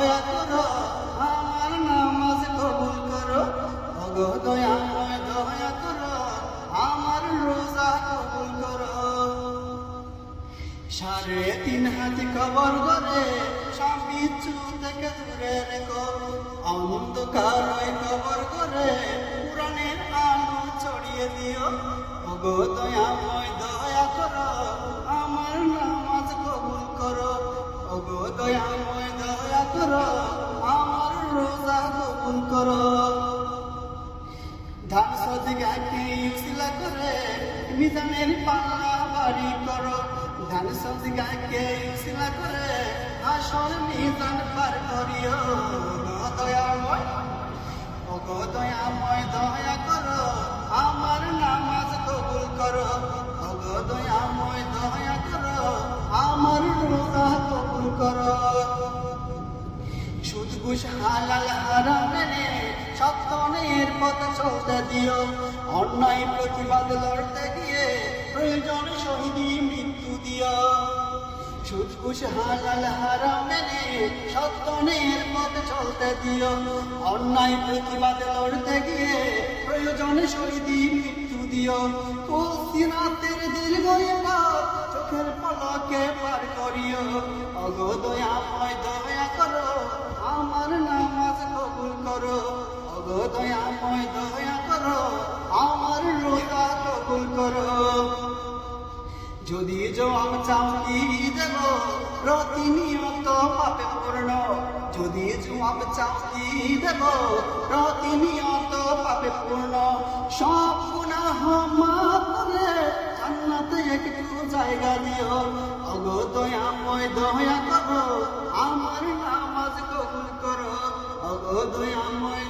দয়া করো আমার নামাজ কবুল করো, ওগো দয়াময় দয়া করো আমার রোজা কবুল করো। 3.5 হাত কবর করে সব কিছু থেকে দূরে রেখো, অন্ধকার ওই কবর করে পুরাণের আলো ছড়িয়ে দিও, ওগো দয়াময় দয়া করো আমার নামাজ কবুল করো, ওগো দয়াময় দয়া করো আমার রোজা কবুল করো। ধান সদিগাকে ইউসিলা করে মিজানের পাল্লা বাড়ি করো, ধান সদিগাকে ইউসিলা করে আসল মিজান পার করিও, দয়াময় ওগো দয়াময় দয়া করো আমার নামাজ কবুল করো, ওগো দয়াময় দয়া করো আমার রোজা কবুল করো। সুদ ঘুষ হালাল হারাম মেনে সত্যনের পথ চলতে দিও, অন্যায় প্রতিবাদ লড়তে গিয়ে প্রয়োজন শহীদি মৃত্যু দিও। সুদ ঘুষ হালাল হারাম মেনে সত্যনের পথ চলতে দিও, অন্যায় প্রতিবাদ লড়তে গিয়ে প্রয়োজন শহীদি মৃত্যু দিও। সিরাতের দীর্ঘ পথ চোখের পলকে পার করিও, ওগো দয়াময় দয়া করো আমার নামাজ কবুল করো, ওগো দয়াময় দয়া করো আমার রোজা কবুল করো। যদি জবাব চাও কি দেব প্রতিনিয়ত পাপে পূর্ণ, যদি জবাব চাও কি দেব প্রতিনিয়ত পাপে পূর্ণ। সব গুনাহ মাফ করে জান্নাতে একটু জায়গা দিও, ওগো দয়াময় দয়া করো আমার নামাজ কবুল করো, ওগো দয়াময়